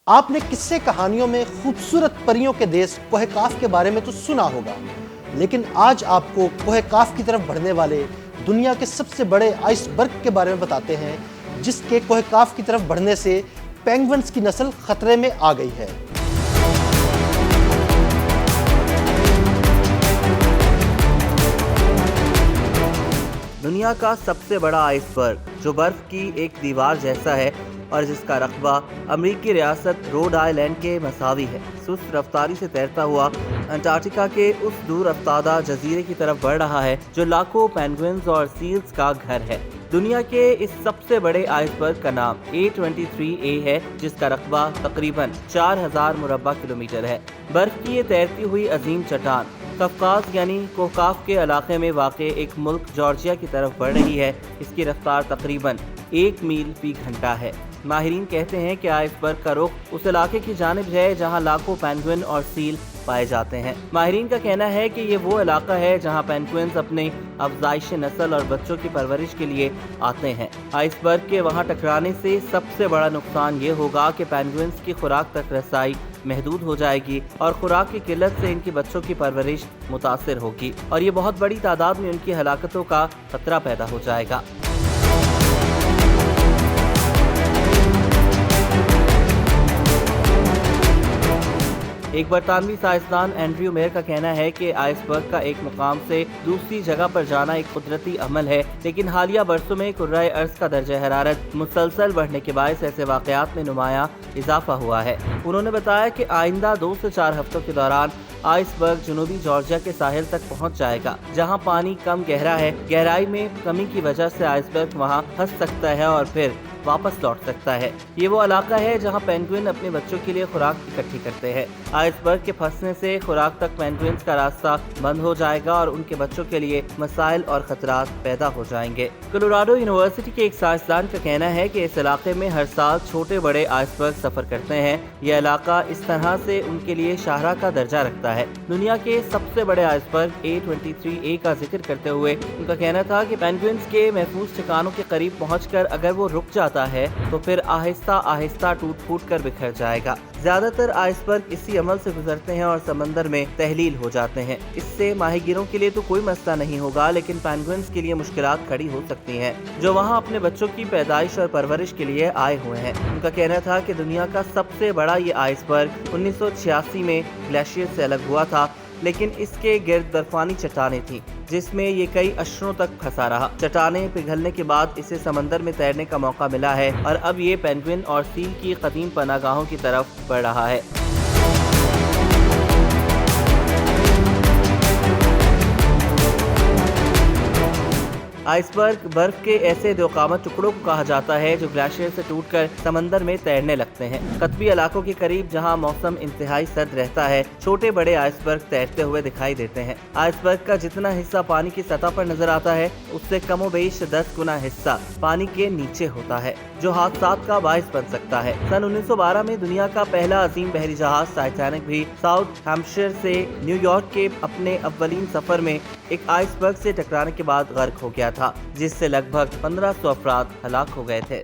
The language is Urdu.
آپ نے قصے کہانیوں میں خوبصورت پریوں کے دیس کوہ کاف کے بارے میں تو سنا ہوگا، لیکن آج آپ کو کوہ کاف کی طرف بڑھنے والے دنیا کے سب سے بڑے آئس برگ کے بارے میں بتاتے ہیں، جس کے کوہ کاف کی طرف بڑھنے سے پینگوئنز کی نسل خطرے میں آ گئی ہے۔ دنیا کا سب سے بڑا آئس برگ جو برف کی ایک دیوار جیسا ہے اور جس کا رقبہ امریکی ریاست روڈ آئی لینڈ کے مساوی ہے، سست رفتاری سے تیرتا ہوا انٹارکٹیکا کے اس دور افتادہ جزیرے کی طرف بڑھ رہا ہے جو لاکھوں پینگوئنز اور سیلز کا گھر ہے۔ دنیا کے اس سب سے بڑے آئس برگ کا نام A23A ہے، جس کا رقبہ تقریباً 4000 مربع کلومیٹر ہے۔ برف کی یہ تیرتی ہوئی عظیم چٹان قفقاز یعنی کوہ کاف کے علاقے میں واقع ایک ملک جارجیا کی طرف بڑھ رہی ہے۔ اس کی رفتار تقریباً 1 میل فی گھنٹہ ہے۔ ماہرین کہتے ہیں کہ آئس برگ کا رخ اس علاقے کی جانب ہے جہاں لاکھوں پینگوئن اور سیل پائے جاتے ہیں۔ ماہرین کا کہنا ہے کہ یہ وہ علاقہ ہے جہاں پینگوئنز اپنے افزائش نسل اور بچوں کی پرورش کے لیے آتے ہیں۔ آئس برگ کے وہاں ٹکرانے سے سب سے بڑا نقصان یہ ہوگا کہ پینگوئنز کی خوراک تک رسائی محدود ہو جائے گی اور خوراک کی قلت سے ان کے بچوں کی پرورش متاثر ہوگی اور یہ بہت بڑی تعداد میں ان کی ہلاکتوں کا خطرہ پیدا ہو جائے گا۔ ایک برطانوی سائنسدان اینڈریو میر کا کہنا ہے کہ آئس برگ کا ایک مقام سے دوسری جگہ پر جانا ایک قدرتی عمل ہے، لیکن حالیہ برسوں میں کرۂ ارض کا درجہ حرارت مسلسل بڑھنے کے باعث ایسے واقعات میں نمایاں اضافہ ہوا ہے۔ انہوں نے بتایا کہ آئندہ 2 سے 4 ہفتوں کے دوران آئس برگ جنوبی جارجیا کے ساحل تک پہنچ جائے گا، جہاں پانی کم گہرا ہے۔ گہرائی میں کمی کی وجہ سے آئس برگ وہاں پھنس سکتا ہے اور پھر واپس لوٹ سکتا ہے۔ یہ وہ علاقہ ہے جہاں پینگوئن اپنے بچوں کے لیے خوراک اکٹھی کرتے ہیں۔ آئس برگ کے پھنسنے سے خوراک تک پینگوئنز کا راستہ بند ہو جائے گا اور ان کے بچوں کے لیے مسائل اور خطرات پیدا ہو جائیں گے۔ کولوراڈو یونیورسٹی کے ایک سائنسدان کا کہنا ہے کہ اس علاقے میں ہر سال چھوٹے بڑے آئس برگ سفر کرتے ہیں۔ یہ علاقہ اس طرح سے ان کے لیے شاہراہ کا درجہ رکھتا ہے۔ دنیا کے سب سے بڑے آئس برگ A23A کا ذکر کرتے ہوئے ان کا کہنا تھا کہ پینگوئنز کے محفوظ ٹھکانوں کے قریب پہنچ کر اگر وہ رک جاتا ہے تو پھر آہستہ آہستہ ٹوٹ پھوٹ کر بکھر جائے گا۔ زیادہ تر آئس برگ اسی عمل سے گزرتے ہیں اور سمندر میں تحلیل ہو جاتے ہیں۔ اس سے ماہی گیروں کے لیے تو کوئی مسئلہ نہیں ہوگا، لیکن پینگوئنز کے لیے مشکلات کھڑی ہو سکتی ہیں جو وہاں اپنے بچوں کی پیدائش اور پرورش کے لیے آئے ہوئے ہیں۔ ان کا کہنا تھا کہ دنیا کا سب سے بڑا یہ آئس برگ 1986 میں گلیشیئر سے الگ ہوا تھا، لیکن اس کے گرد برفانی چٹانیں تھیں جس میں یہ کئی اشروں تک پھنسا رہا۔ چٹانیں پگھلنے کے بعد اسے سمندر میں تیرنے کا موقع ملا ہے اور اب یہ پینگوئن اور سیل کی قدیم پناہ گاہوں کی طرف بڑھ رہا ہے۔ آئس برگ برف کے ایسے دو قامت ٹکڑوں کو کہا جاتا ہے جو گلیشیئر سے ٹوٹ کر سمندر میں تیرنے لگتے ہیں۔ قطبی علاقوں کے قریب جہاں موسم انتہائی سرد رہتا ہے، چھوٹے بڑے آئس برگ تیرتے ہوئے دکھائی دیتے ہیں۔ آئس برگ کا جتنا حصہ پانی کی سطح پر نظر آتا ہے، اس سے کم و بیش 10 گنا حصہ پانی کے نیچے ہوتا ہے، جو حادثات کا باعث بن سکتا ہے۔ سن 1912 میں دنیا کا پہلا عظیم بحری جہاز ٹائٹینک بھی ساؤتھ ہیمپشائر سے نیو یارک کے اپنے اولین سفر میں ایک آئس برگ سے ٹکرانے کے بعد غرق ہو گیا تھا، جس سے لگ بھگ 1500 افراد ہلاک ہو گئے تھے۔